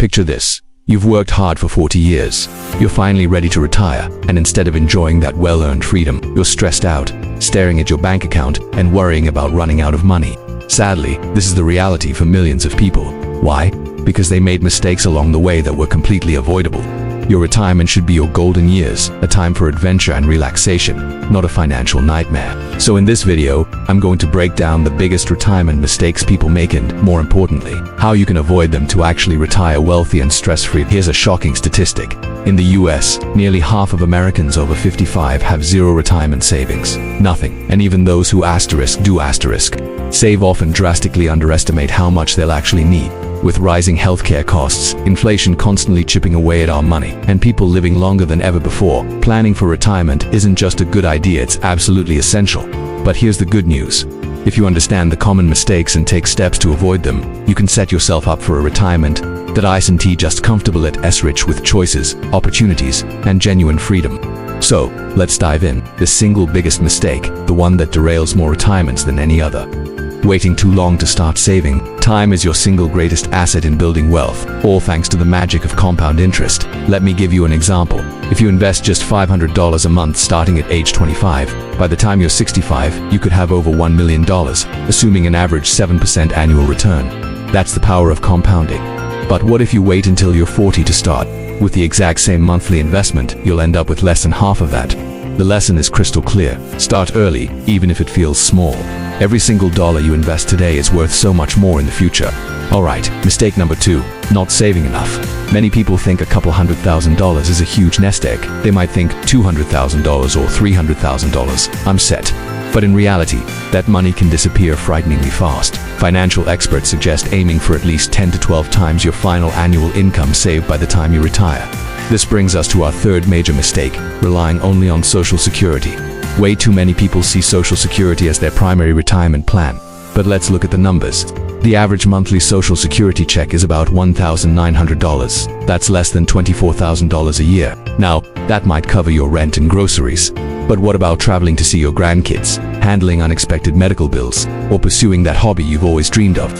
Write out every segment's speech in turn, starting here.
Picture this. You've worked hard for 40 years. You're finally ready to retire, and instead of enjoying that well-earned freedom, you're stressed out, staring at your bank account and worrying about running out of money. Sadly, this is the reality for millions of people. Why? Because they made mistakes along the way that were completely avoidable. Your retirement should be your golden years, a time for adventure and relaxation, not a financial nightmare. So in this video, I'm going to break down the biggest retirement mistakes people make and, more importantly, how you can avoid them to actually retire wealthy and stress-free. Here's a shocking statistic. In the US, nearly half of Americans over 55 have zero retirement savings. Nothing. And even those who save often drastically underestimate how much they'll actually need. With rising healthcare costs, inflation constantly chipping away at our money, and people living longer than ever before, planning for retirement isn't just a good idea, it's absolutely essential. But here's the good news. If you understand the common mistakes and take steps to avoid them, you can set yourself up for a retirement that isn't just comfortable, it's rich with choices, opportunities, and genuine freedom. So, let's dive in. The single biggest mistake, the one that derails more retirements than any other. Waiting too long to start saving. Time is your single greatest asset in building wealth, all thanks to the magic of compound interest. Let me give you an example. If you invest just $500 a month starting at age 25, by the time you're 65, you could have over $1 million, assuming an average 7% annual return. That's the power of compounding. But what if you wait until you're 40 to start? With the exact same monthly investment, you'll end up with less than half of that. The lesson is crystal clear. Start early, even if it feels small. Every single dollar you invest today is worth so much more in the future. Alright, mistake number 2, not saving enough. Many people think a couple $100,000 is a huge nest egg. They might think $200,000 or $300,000, I'm set. But in reality, that money can disappear frighteningly fast. Financial experts suggest aiming for at least 10 to 12 times your final annual income saved by the time you retire. This brings us to our third major mistake, relying only on Social Security. Way too many people see Social Security as their primary retirement plan. But let's look at the numbers. The average monthly Social Security check is about $1,900. That's less than $24,000 a year. Now, that might cover your rent and groceries. But what about traveling to see your grandkids, handling unexpected medical bills, or pursuing that hobby you've always dreamed of?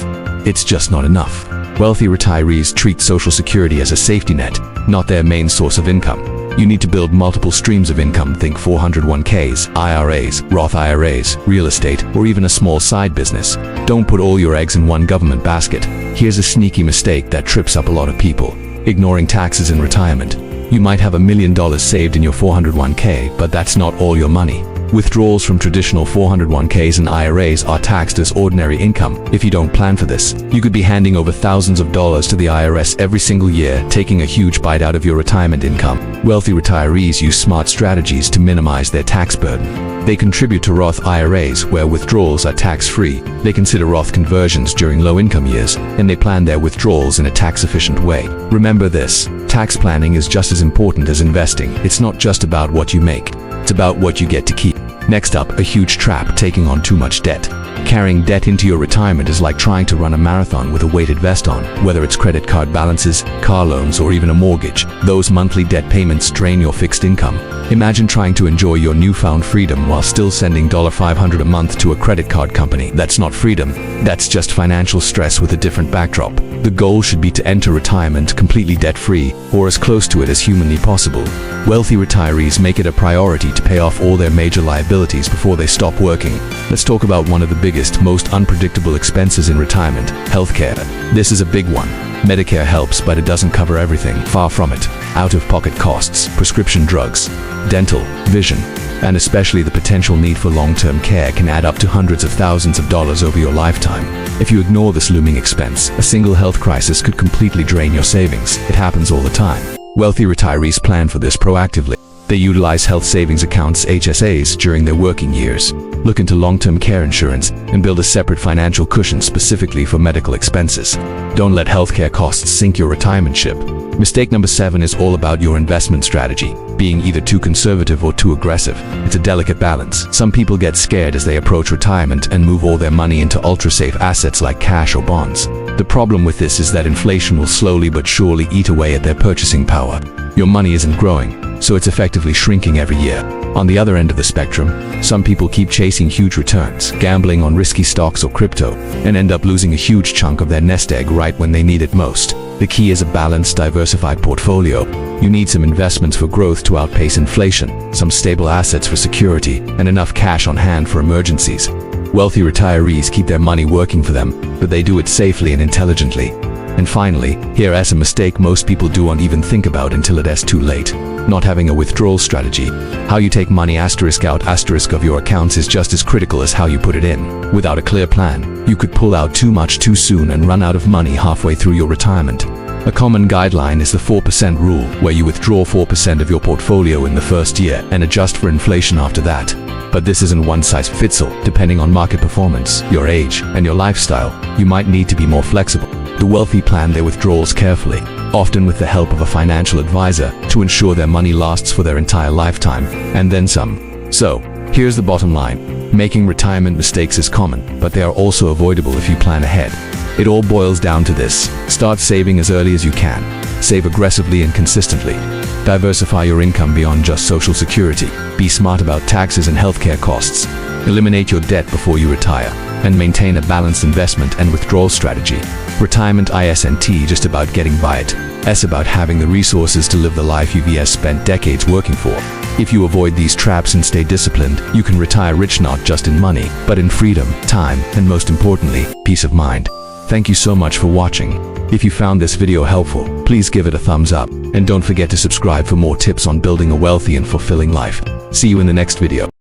It's just not enough. Wealthy retirees treat Social Security as a safety net, not their main source of income. You need to build multiple streams of income. Think 401ks, IRAs, Roth IRAs, real estate, or even a small side business. Don't put all your eggs in one government basket. Here's a sneaky mistake that trips up a lot of people. Ignoring taxes in retirement. You might have $1 million saved in your 401k, but that's not all your money. Withdrawals from traditional 401ks and IRAs are taxed as ordinary income. If you don't plan for this, you could be handing over thousands of dollars to the IRS every single year, taking a huge bite out of your retirement income. Wealthy retirees use smart strategies to minimize their tax burden. They contribute to Roth IRAs, where withdrawals are tax-free. They consider Roth conversions during low-income years, and they plan their withdrawals in a tax-efficient way. Remember this, tax planning is just as important as investing. It's not just about what you make, it's about what you get to keep. Next up, a huge trap: taking on too much debt. Carrying debt into your retirement is like trying to run a marathon with a weighted vest on. Whether it's credit card balances, car loans, or even a mortgage, those monthly debt payments drain your fixed income. Imagine trying to enjoy your newfound freedom while still sending $500 a month to a credit card company. That's not freedom. That's just financial stress with a different backdrop. The goal should be to enter retirement completely debt-free, or as close to it as humanly possible. Wealthy retirees make it a priority to pay off all their major liabilities before they stop working. Let's talk about one of the biggest, most unpredictable expenses in retirement: healthcare. This is a big one. Medicare helps, but it doesn't cover everything. Far from it. Out-of-pocket costs, prescription drugs, dental, vision, and especially the potential need for long-term care can add up to hundreds of thousands of dollars over your lifetime. If you ignore this looming expense, a single health crisis could completely drain your savings. It happens all the time. Wealthy retirees plan for this proactively. They utilize health savings accounts, HSAs, during their working years. Look into long-term care insurance and build a separate financial cushion specifically for medical expenses. Don't let healthcare costs sink your retirement ship. Mistake number 7 is all about your investment strategy, being either too conservative or too aggressive. It's a delicate balance. Some people get scared as they approach retirement and move all their money into ultra-safe assets like cash or bonds. The problem with this is that inflation will slowly but surely eat away at their purchasing power. Your money isn't growing, so it's effectively shrinking every year. On the other end of the spectrum, some people keep chasing huge returns, gambling on risky stocks or crypto, and end up losing a huge chunk of their nest egg right when they need it most. The key is a balanced, diversified portfolio. You need some investments for growth to outpace inflation, some stable assets for security, and enough cash on hand for emergencies. Wealthy retirees keep their money working for them, but they do it safely and intelligently. And finally, here's a mistake most people don't even think about until it's too late. Not having a withdrawal strategy. How you take money out of your accounts is just as critical as how you put it in. Without a clear plan, you could pull out too much too soon and run out of money halfway through your retirement. A common guideline is the 4% rule, where you withdraw 4% of your portfolio in the first year and adjust for inflation after that. But this isn't one-size-fits-all. Depending on market performance, your age, and your lifestyle, you might need to be more flexible. The wealthy plan their withdrawals carefully, often with the help of a financial advisor, to ensure their money lasts for their entire lifetime, and then some. So, here's the bottom line. Making retirement mistakes is common, but they are also avoidable if you plan ahead. It all boils down to this. Start saving as early as you can. Save aggressively and consistently. Diversify your income beyond just Social Security. Be smart about taxes and healthcare costs. Eliminate your debt before you retire, and maintain a balanced investment and withdrawal strategy. Retirement isn't just about getting by it. It's about having the resources to live the life you've spent decades working for. If you avoid these traps and stay disciplined, you can retire rich not just in money, but in freedom, time, and most importantly, peace of mind. Thank you so much for watching. If you found this video helpful, please give it a thumbs up, and don't forget to subscribe for more tips on building a wealthy and fulfilling life. See you in the next video.